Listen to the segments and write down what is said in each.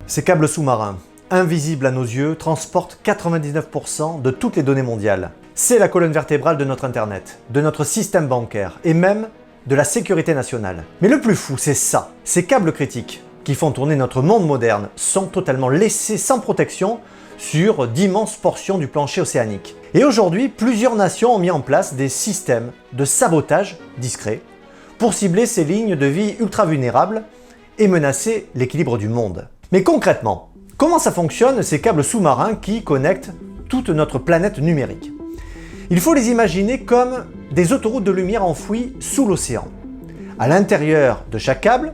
Ces câbles sous-marins, invisibles à nos yeux, transportent 99% de toutes les données mondiales. C'est la colonne vertébrale de notre Internet, de notre système bancaire et même de la sécurité nationale. Mais le plus fou, c'est ça. Ces câbles critiques qui font tourner notre monde moderne sont totalement laissés sans protection sur d'immenses portions du plancher océanique. Et aujourd'hui, plusieurs nations ont mis en place des systèmes de sabotage discrets pour cibler ces lignes de vie ultra vulnérables et menacer l'équilibre du monde. Mais concrètement, comment ça fonctionne ces câbles sous-marins qui connectent toute notre planète numérique? Il faut les imaginer comme des autoroutes de lumière enfouies sous l'océan. À l'intérieur de chaque câble,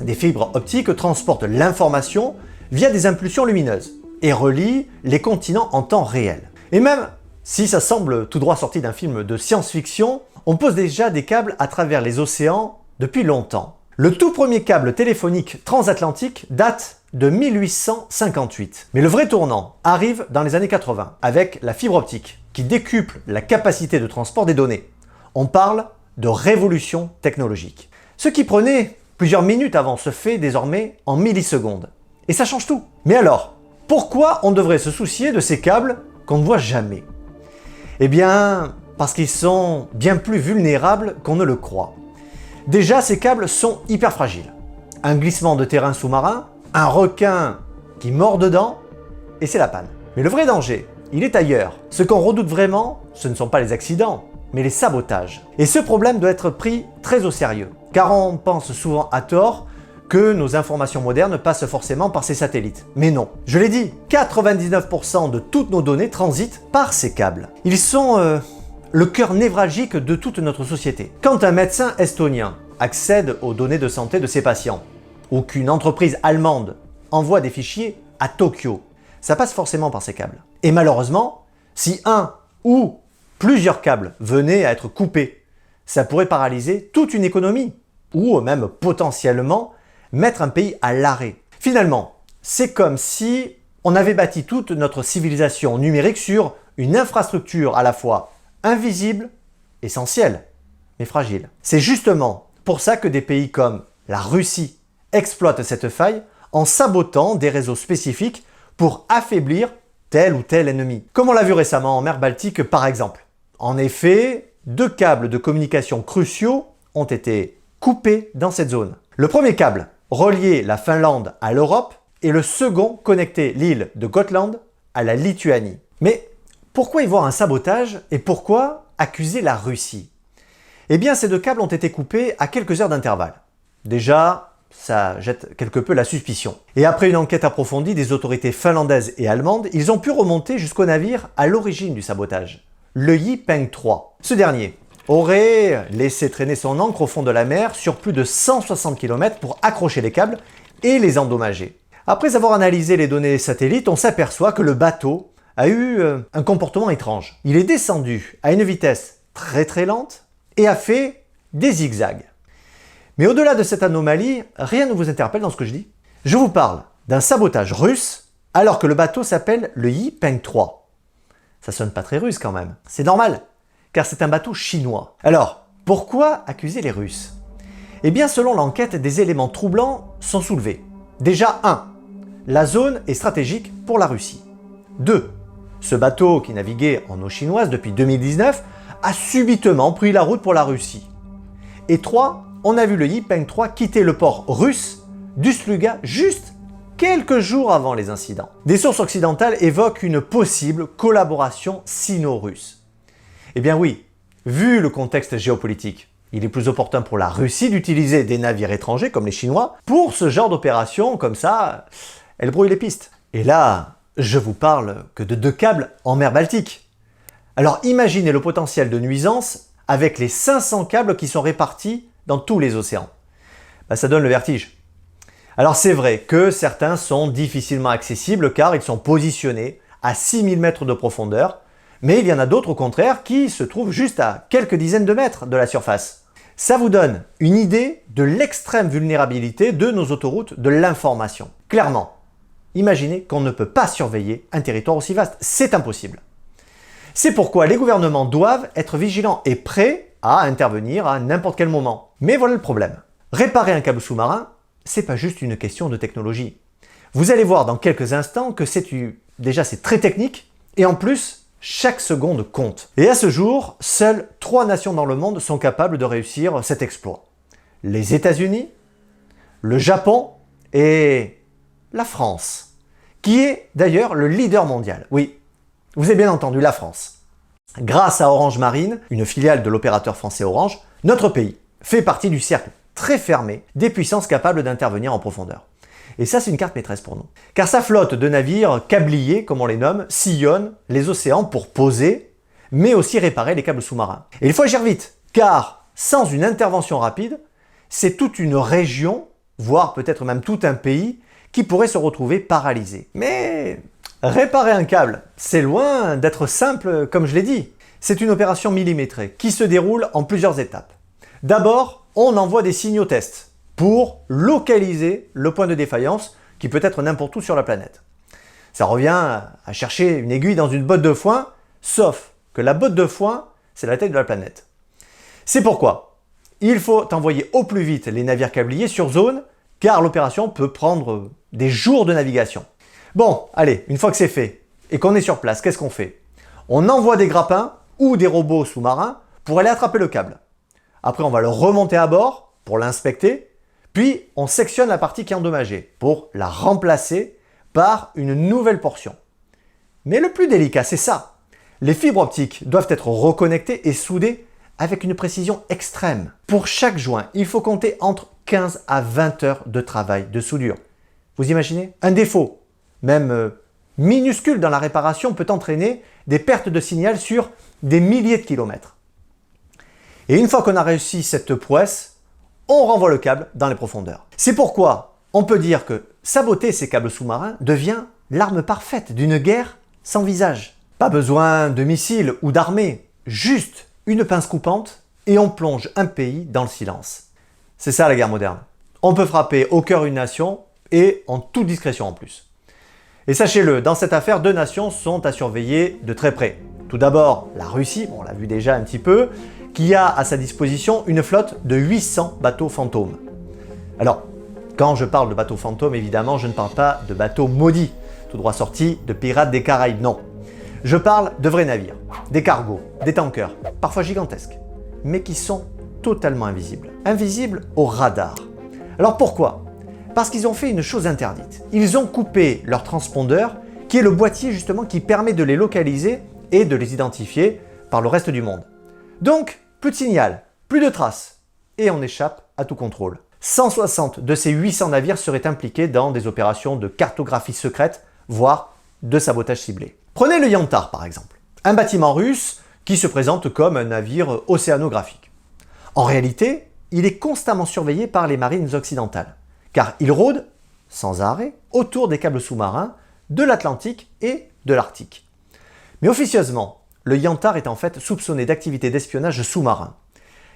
des fibres optiques transportent l'information via des impulsions lumineuses et relient les continents en temps réel. Et même si ça semble tout droit sorti d'un film de science-fiction, on pose déjà des câbles à travers les océans depuis longtemps. Le tout premier câble téléphonique transatlantique date de 1858. Mais le vrai tournant arrive dans les années 80 avec la fibre optique qui décuple la capacité de transport des données. On parle de révolution technologique. Ce qui prenait plusieurs minutes avant se fait désormais en millisecondes. Et ça change tout. Mais alors, pourquoi on devrait se soucier de ces câbles qu'on ne voit jamais? Eh bien, parce qu'ils sont bien plus vulnérables qu'on ne le croit. Déjà, ces câbles sont hyper fragiles. Un glissement de terrain sous-marin, un requin qui mord dedans, et c'est la panne. Mais le vrai danger, il est ailleurs. Ce qu'on redoute vraiment, ce ne sont pas les accidents, mais les sabotages. Et ce problème doit être pris très au sérieux, car on pense souvent à tort que nos informations modernes passent forcément par ces satellites. Mais non, je l'ai dit, 99% de toutes nos données transitent par ces câbles. Ils sont le cœur névralgique de toute notre société. Quand un médecin estonien accède aux données de santé de ses patients, ou qu'une entreprise allemande envoie des fichiers à Tokyo, ça passe forcément par ces câbles. Et malheureusement, si un ou plusieurs câbles venaient à être coupés, ça pourrait paralyser toute une économie, ou même potentiellement mettre un pays à l'arrêt. Finalement, c'est comme si on avait bâti toute notre civilisation numérique sur une infrastructure à la fois invisible, essentielle, mais fragile. C'est justement pour ça que des pays comme la Russie exploitent cette faille en sabotant des réseaux spécifiques pour affaiblir tel ou tel ennemi. Comme on l'a vu récemment en mer Baltique par exemple. En effet, 2 câbles de communication cruciaux ont été coupés dans cette zone. Le premier câble reliait la Finlande à l'Europe et le second connectait l'île de Gotland à la Lituanie. Mais pourquoi y voir un sabotage et pourquoi accuser la Russie? Eh bien, ces 2 câbles ont été coupés à quelques heures d'intervalle. Déjà, ça jette quelque peu la suspicion. Et après une enquête approfondie des autorités finlandaises et allemandes, ils ont pu remonter jusqu'au navire à l'origine du sabotage, le Yipeng 3. Ce dernier aurait laissé traîner son ancre au fond de la mer sur plus de 160 km pour accrocher les câbles et les endommager. Après avoir analysé les données satellites, on s'aperçoit que le bateau a eu un comportement étrange. Il est descendu à une vitesse très lente et a fait des zigzags. Mais au-delà de cette anomalie, rien ne vous interpelle dans ce que je dis. Je vous parle d'un sabotage russe alors que le bateau s'appelle le Yipeng 3. Ça sonne pas très russe quand même. C'est normal, car c'est un bateau chinois. Alors, pourquoi accuser les Russes? Eh bien, selon l'enquête, des éléments troublants sont soulevés. Déjà 1. La zone est stratégique pour la Russie. 2. Ce bateau, qui naviguait en eau chinoise depuis 2019, a subitement pris la route pour la Russie. Et 3. On a vu le Yipeng 3 quitter le port russe d'Ust-Luga juste quelques jours avant les incidents. Des sources occidentales évoquent une possible collaboration sino-russe. Eh bien oui, vu le contexte géopolitique, il est plus opportun pour la Russie d'utiliser des navires étrangers comme les Chinois pour ce genre d'opération, comme ça, elle brouille les pistes. Et là, je vous parle que de 2 câbles en mer Baltique. Alors imaginez le potentiel de nuisance avec les 500 câbles qui sont répartis dans tous les océans. Ça donne le vertige. Alors c'est vrai que certains sont difficilement accessibles car ils sont positionnés à 6000 mètres de profondeur, mais il y en a d'autres au contraire qui se trouvent juste à quelques dizaines de mètres de la surface. Ça vous donne une idée de l'extrême vulnérabilité de nos autoroutes de l'information. Clairement, imaginez qu'on ne peut pas surveiller un territoire aussi vaste. C'est impossible. C'est pourquoi les gouvernements doivent être vigilants et prêts à intervenir à n'importe quel moment. Mais voilà le problème. Réparer un câble sous-marin, c'est pas juste une question de technologie. Vous allez voir dans quelques instants que déjà c'est très technique et en plus, chaque seconde compte. Et à ce jour, seules 3 nations dans le monde sont capables de réussir cet exploit. Les États-Unis, le Japon et la France, qui est d'ailleurs le leader mondial. Oui, vous avez bien entendu, la France. Grâce à Orange Marine, une filiale de l'opérateur français Orange, notre pays fait partie du cercle très fermé des puissances capables d'intervenir en profondeur. Et ça, c'est une carte maîtresse pour nous. Car sa flotte de navires câbliers, comme on les nomme, sillonne les océans pour poser, mais aussi réparer les câbles sous-marins. Et il faut agir vite, car sans une intervention rapide, c'est toute une région, voire peut-être même tout un pays, qui pourrait se retrouver paralysé. Mais réparer un câble, c'est loin d'être simple, comme je l'ai dit. C'est une opération millimétrée qui se déroule en plusieurs étapes. D'abord, on envoie des signaux tests pour localiser le point de défaillance qui peut être n'importe où sur la planète. Ça revient à chercher une aiguille dans une botte de foin, sauf que la botte de foin, c'est la taille de la planète. C'est pourquoi il faut envoyer au plus vite les navires câbliers sur zone, car l'opération peut prendre des jours de navigation. Bon, allez, une fois que c'est fait et qu'on est sur place, qu'est-ce qu'on fait? On envoie des grappins ou des robots sous-marins pour aller attraper le câble. Après, on va le remonter à bord pour l'inspecter. Puis, on sectionne la partie qui est endommagée pour la remplacer par une nouvelle portion. Mais le plus délicat, c'est ça. Les fibres optiques doivent être reconnectées et soudées avec une précision extrême. Pour chaque joint, il faut compter entre 15 à 20 heures de travail de soudure. Vous imaginez? Un défaut, même minuscule dans la réparation, peut entraîner des pertes de signal sur des milliers de kilomètres. Et une fois qu'on a réussi cette prouesse, on renvoie le câble dans les profondeurs. C'est pourquoi on peut dire que saboter ces câbles sous-marins devient l'arme parfaite d'une guerre sans visage. Pas besoin de missiles ou d'armées, juste une pince coupante et on plonge un pays dans le silence. C'est ça la guerre moderne. On peut frapper au cœur une nation et en toute discrétion en plus. Et sachez-le, dans cette affaire, 2 nations sont à surveiller de très près. Tout d'abord, la Russie, on l'a vu déjà un petit peu, qui a à sa disposition une flotte de 800 bateaux fantômes. Alors, quand je parle de bateaux fantômes, évidemment, je ne parle pas de bateaux maudits, tout droit sortis de Pirates des Caraïbes, non. Je parle de vrais navires, des cargos, des tankers, parfois gigantesques, mais qui sont totalement invisibles. Invisibles au radar. Alors pourquoi? Parce qu'ils ont fait une chose interdite. Ils ont coupé leur transpondeur, qui est le boîtier justement qui permet de les localiser et de les identifier par le reste du monde. Donc, plus de signal, plus de traces, et on échappe à tout contrôle. 160 de ces 800 navires seraient impliqués dans des opérations de cartographie secrète, voire de sabotage ciblé. Prenez le Yantar par exemple, un bâtiment russe qui se présente comme un navire océanographique. En réalité, il est constamment surveillé par les marines occidentales, car il rôde, sans arrêt, autour des câbles sous-marins de l'Atlantique et de l'Arctique. Mais officieusement, le Yantar est en fait soupçonné d'activités d'espionnage sous-marin.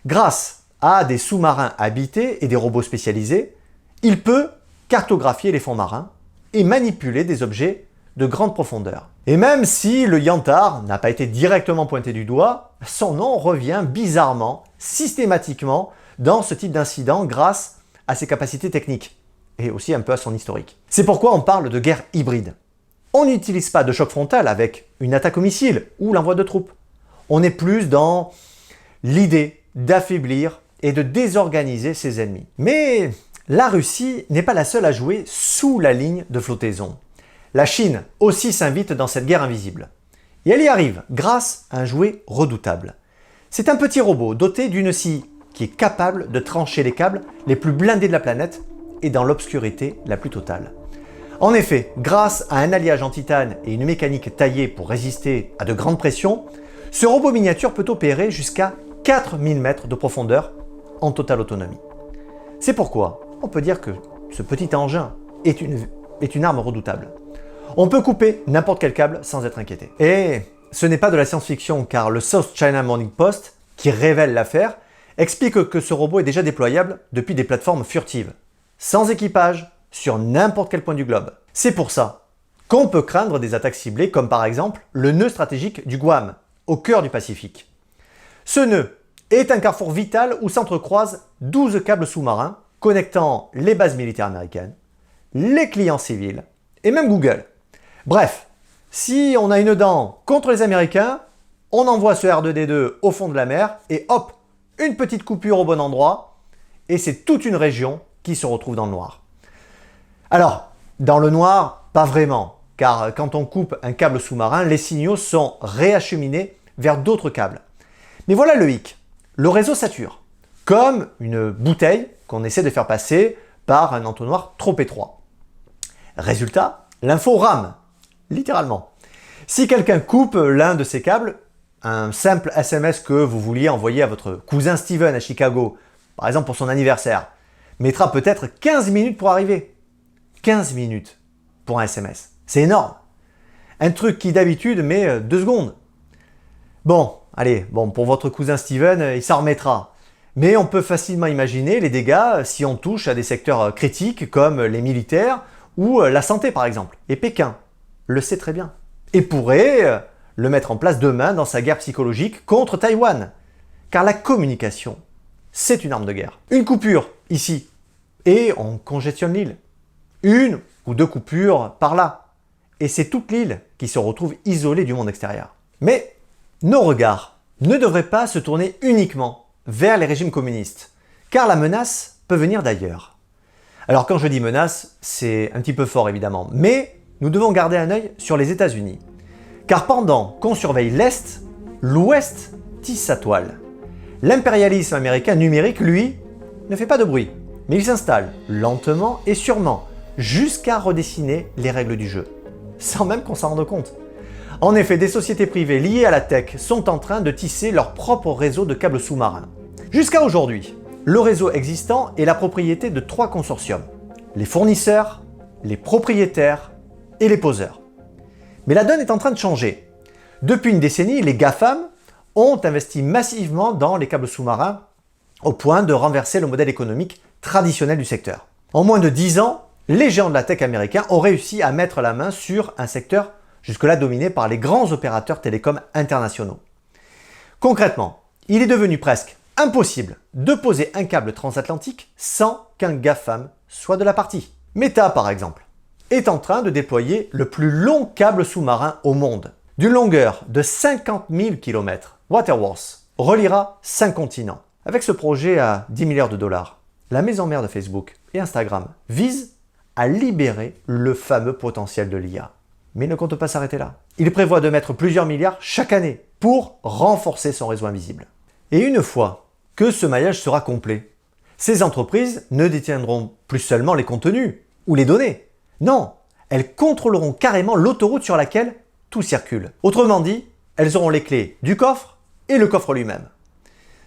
Grâce à des sous-marins habités et des robots spécialisés, il peut cartographier les fonds marins et manipuler des objets de grande profondeur. Et même si le Yantar n'a pas été directement pointé du doigt, son nom revient bizarrement, systématiquement, dans ce type d'incident grâce à ses capacités techniques et aussi un peu à son historique. C'est pourquoi on parle de guerre hybride. On n'utilise pas de choc frontal avec une attaque au missile ou l'envoi de troupes. On est plus dans l'idée d'affaiblir et de désorganiser ses ennemis. Mais la Russie n'est pas la seule à jouer sous la ligne de flottaison. La Chine aussi s'invite dans cette guerre invisible. Et elle y arrive grâce à un jouet redoutable. C'est un petit robot doté d'une scie qui est capable de trancher les câbles les plus blindés de la planète et dans l'obscurité la plus totale. En effet, grâce à un alliage en titane et une mécanique taillée pour résister à de grandes pressions, ce robot miniature peut opérer jusqu'à 4000 mètres de profondeur en totale autonomie. C'est pourquoi on peut dire que ce petit engin est une arme redoutable. On peut couper n'importe quel câble sans être inquiété. Et ce n'est pas de la science-fiction, car le South China Morning Post, qui révèle l'affaire, explique que ce robot est déjà déployable depuis des plateformes furtives, sans équipage, sur n'importe quel point du globe. C'est pour ça qu'on peut craindre des attaques ciblées comme par exemple le nœud stratégique du Guam, au cœur du Pacifique. Ce nœud est un carrefour vital où s'entrecroisent 12 câbles sous-marins connectant les bases militaires américaines, les clients civils et même Google. Bref, si on a une dent contre les Américains, on envoie ce R2D2 au fond de la mer et hop, une petite coupure au bon endroit et c'est toute une région qui se retrouve dans le noir. Alors, dans le noir, pas vraiment, car quand on coupe un câble sous-marin, les signaux sont réacheminés vers d'autres câbles. Mais voilà le hic, le réseau sature, comme une bouteille qu'on essaie de faire passer par un entonnoir trop étroit. Résultat, l'info rame, littéralement. Si quelqu'un coupe l'un de ces câbles, un simple SMS que vous vouliez envoyer à votre cousin Steven à Chicago, par exemple pour son anniversaire, mettra peut-être 15 minutes pour arriver. 15 minutes pour un SMS, c'est énorme. Un truc qui d'habitude met 2 secondes. Bon, allez, pour votre cousin Steven, il s'en remettra. Mais on peut facilement imaginer les dégâts si on touche à des secteurs critiques comme les militaires ou la santé par exemple. Et Pékin le sait très bien. Et pourrait le mettre en place demain dans sa guerre psychologique contre Taïwan. Car la communication, c'est une arme de guerre. Une coupure ici et on congestionne l'île. Une ou 2 coupures par là. Et c'est toute l'île qui se retrouve isolée du monde extérieur. Mais nos regards ne devraient pas se tourner uniquement vers les régimes communistes, car la menace peut venir d'ailleurs. Alors quand je dis menace, c'est un petit peu fort évidemment, mais nous devons garder un œil sur les États-Unis. Car pendant qu'on surveille l'Est, l'Ouest tisse sa toile. L'impérialisme américain numérique, lui, ne fait pas de bruit, mais il s'installe lentement et sûrement, jusqu'à redessiner les règles du jeu, sans même qu'on s'en rende compte. En effet, des sociétés privées liées à la tech sont en train de tisser leur propre réseau de câbles sous-marins. Jusqu'à aujourd'hui, le réseau existant est la propriété de 3 consortiums, les fournisseurs, les propriétaires et les poseurs. Mais la donne est en train de changer. Depuis une décennie, les GAFAM ont investi massivement dans les câbles sous-marins au point de renverser le modèle économique traditionnel du secteur. En moins de 10 ans, les géants de la tech américains ont réussi à mettre la main sur un secteur jusque-là dominé par les grands opérateurs télécoms internationaux. Concrètement, il est devenu presque impossible de poser un câble transatlantique sans qu'un GAFAM soit de la partie. Meta, par exemple, est en train de déployer le plus long câble sous-marin au monde. D'une longueur de 50 000 km, Waterworks reliera 5 continents. Avec ce projet à 10 milliards de dollars, la maison mère de Facebook et Instagram vise à libérer le fameux potentiel de l'IA. Mais il ne compte pas s'arrêter là. Il prévoit de mettre plusieurs milliards chaque année pour renforcer son réseau invisible. Et une fois que ce maillage sera complet, ces entreprises ne détiendront plus seulement les contenus ou les données. Non, elles contrôleront carrément l'autoroute sur laquelle tout circule. Autrement dit, elles auront les clés du coffre et le coffre lui-même.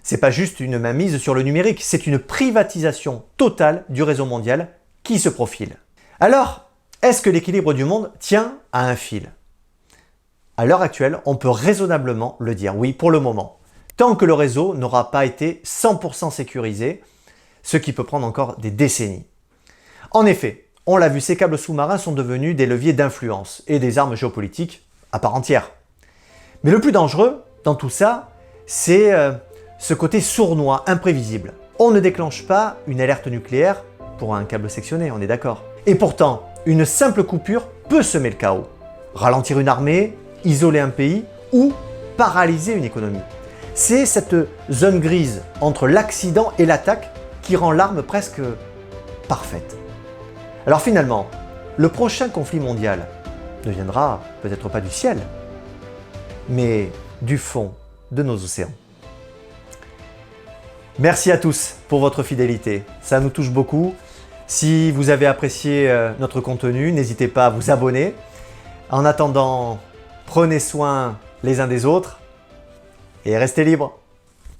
C'est pas juste une mainmise sur le numérique, c'est une privatisation totale du réseau mondial qui se profile. Alors, est-ce que l'équilibre du monde tient à un fil? À l'heure actuelle, on peut raisonnablement le dire, oui, pour le moment. Tant que le réseau n'aura pas été 100% sécurisé, ce qui peut prendre encore des décennies. En effet, on l'a vu, ces câbles sous-marins sont devenus des leviers d'influence et des armes géopolitiques à part entière. Mais le plus dangereux dans tout ça, c'est ce côté sournois, imprévisible. On ne déclenche pas une alerte nucléaire pour un câble sectionné, on est d'accord. Et pourtant, une simple coupure peut semer le chaos, ralentir une armée, isoler un pays ou paralyser une économie. C'est cette zone grise entre l'accident et l'attaque qui rend l'arme presque parfaite. Alors finalement, le prochain conflit mondial ne viendra peut-être pas du ciel, mais du fond de nos océans. Merci à tous pour votre fidélité, ça nous touche beaucoup. Si vous avez apprécié notre contenu, n'hésitez pas à vous abonner. En attendant, prenez soin les uns des autres et restez libres.